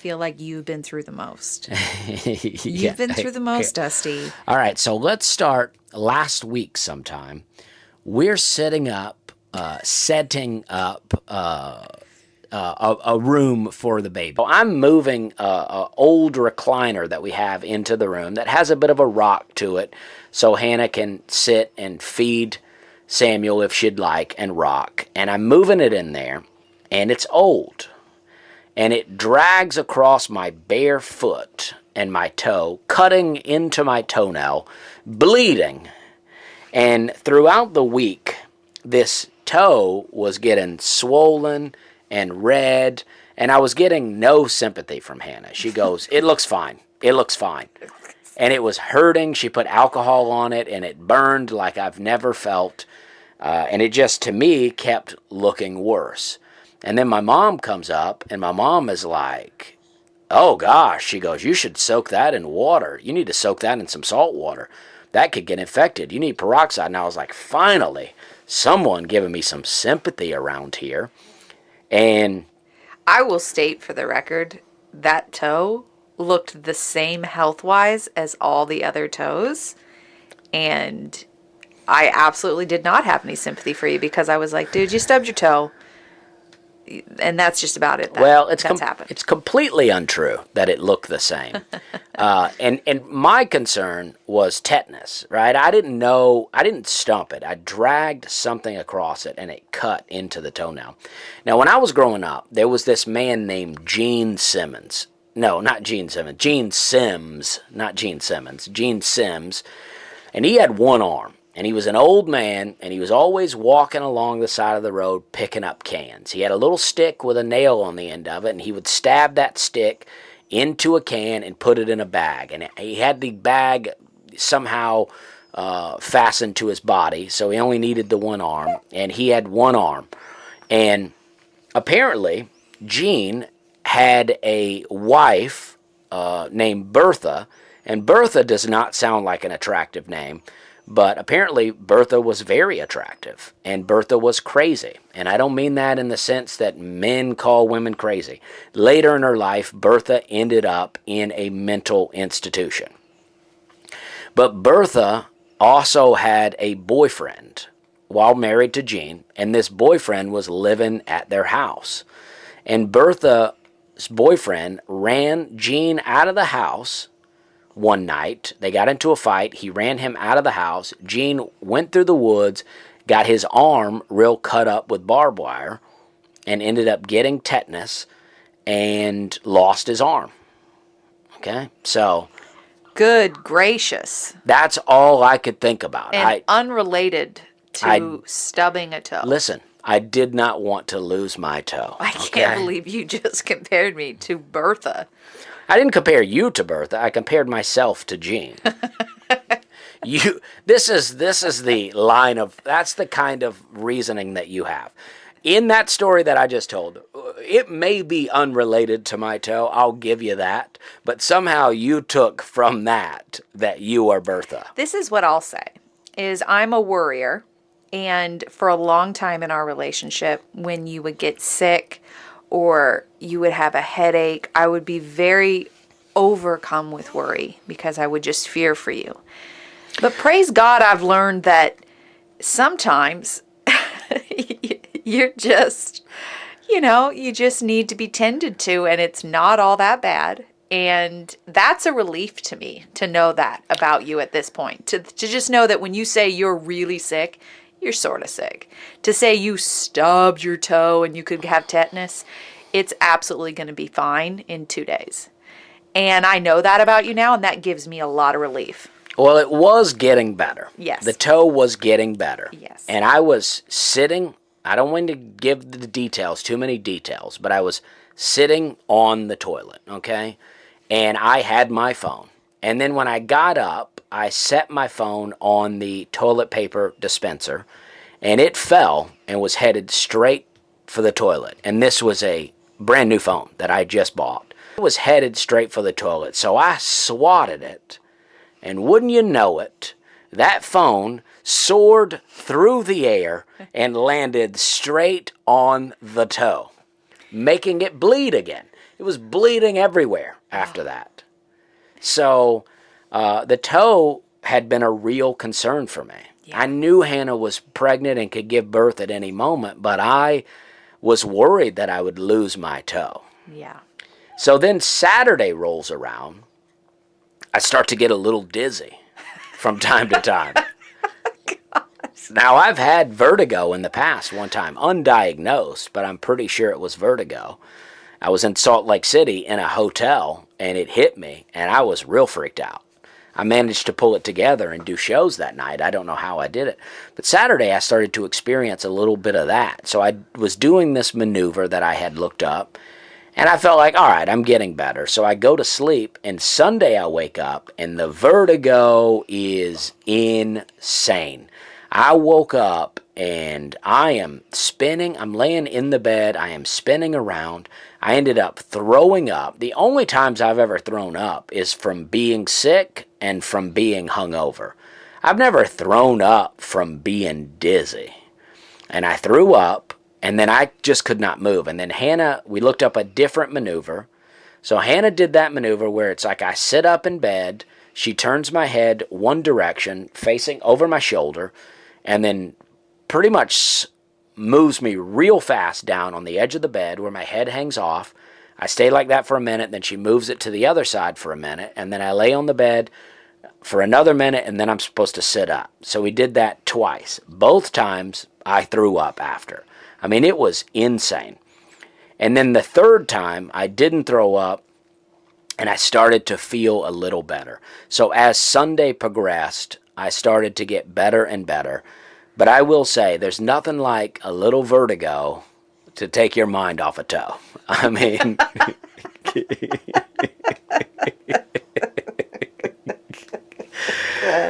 Feel like you've been through the most. Yeah. You've been through the most, Dusty. All right, so let's start last week sometime. We're setting up a room for the baby. So I'm moving a old recliner that we have into the room that has a bit of a rock to it, so Hannah can sit and feed Samuel if she'd like and rock. And I'm moving it in there, and it's old. And it drags across my bare foot and my toe, cutting into my toenail, bleeding. And throughout the week, this toe was getting swollen and red, and I was getting no sympathy from Hannah. She goes, "It looks fine. It looks fine." And it was hurting. She put alcohol on it, and it burned like I've never felt. And it just, to me, kept looking worse. And then my mom comes up, and my mom is like, "Oh, gosh." She goes, "You should soak that in water. You need to soak that in some salt water. That could get infected. You need peroxide." And I was like, finally, someone giving me some sympathy around here. And I will state for the record, that toe looked the same health-wise as all the other toes. And I absolutely did not have any sympathy for you because I was like, dude, you stubbed your toe. And that's just about it. That's happened. It's completely untrue that it looked the same. And my concern was tetanus, right? I didn't stump it. I dragged something across it, and it cut into the toenail. Now, when I was growing up, there was this man named Gene Simmons. No, not Gene Simmons. Gene Sims, not Gene Simmons. Gene Sims. And he had one arm. And he was an old man, and he was always walking along the side of the road picking up cans. He had a little stick with a nail on the end of it, and he would stab that stick into a can and put it in a bag. And he had the bag somehow fastened to his body, so he only needed the one arm, and he had one arm. And apparently, Gene had a wife named Bertha, and Bertha does not sound like an attractive name. But apparently, Bertha was very attractive, and Bertha was crazy. And I don't mean that in the sense that men call women crazy. Later in her life, Bertha ended up in a mental institution. But Bertha also had a boyfriend while married to Gene, and this boyfriend was living at their house. And Bertha's boyfriend ran Gene out of the house one night. They got into a fight. He ran him out of the house. Gene went through the woods, got his arm real cut up with barbed wire, and ended up getting tetanus and lost his arm. Okay? So, good gracious. That's all I could think about. And unrelated to stubbing a toe. Listen, I did not want to lose my toe. I can't believe you just compared me to Bertha. I didn't compare you to Bertha. I compared myself to Gene. This is the line of, that's the kind of reasoning that you have. In that story that I just told, it may be unrelated to my toe, I'll give you that, but somehow you took from that you are Bertha. This is what I'll say, is I'm a worrier, and for a long time in our relationship, when you would get sick or you would have a headache, I would be very overcome with worry because I would just fear for you. But praise God, I've learned that sometimes you're just, you just need to be tended to, and it's not all that bad. And that's a relief to me to know that about you at this point. To just know that when you say you're really sick, you're sort of sick. To say you stubbed your toe and you could have tetanus, it's absolutely going to be fine in 2 days. And I know that about you now, and that gives me a lot of relief. Well, it was getting better. Yes. The toe was getting better. Yes. And I was sitting, I don't want to give the details, too many details, but I was sitting on the toilet, okay? And I had my phone. And then when I got up, I set my phone on the toilet paper dispenser, and it fell and was headed straight for the toilet. And this was a brand new phone that I just bought. It was headed straight for the toilet, so I swatted it. And wouldn't you know it, that phone soared through the air and landed straight on the toe, making it bleed again. It was bleeding everywhere after that. So the toe had been a real concern for me. I knew Hannah was pregnant and could give birth at any moment, but I was worried that I would lose my toe. Yeah. So then Saturday rolls around. I start to get a little dizzy from time to time. Now, I've had vertigo in the past one time, undiagnosed, but I'm pretty sure it was vertigo. I was in Salt Lake City in a hotel, and it hit me, and I was real freaked out. I managed to pull it together and do shows that night. I don't know how I did it. But Saturday, I started to experience a little bit of that. So I was doing this maneuver that I had looked up, and I felt like, all right, I'm getting better. So I go to sleep, and Sunday I wake up, and the vertigo is insane. I woke up, and I am spinning. I'm laying in the bed. I am spinning around. I ended up throwing up. The only times I've ever thrown up is from being sick and from being hungover. I've never thrown up from being dizzy. And I threw up, and then I just could not move. And then Hannah, we looked up a different maneuver. So Hannah did that maneuver where it's like I sit up in bed, she turns my head one direction, facing over my shoulder, and then pretty much moves me real fast down on the edge of the bed where my head hangs off. I stay like that for a minute, then she moves it to the other side for a minute, and then I lay on the bed for another minute, and then I'm supposed to sit up. So we did that twice. Both times I threw up after. I mean, it was insane. And then the third time I didn't throw up, and I started to feel a little better. So as Sunday progressed, I started to get better and better. But I will say, there's nothing like a little vertigo to take your mind off a toe. I mean,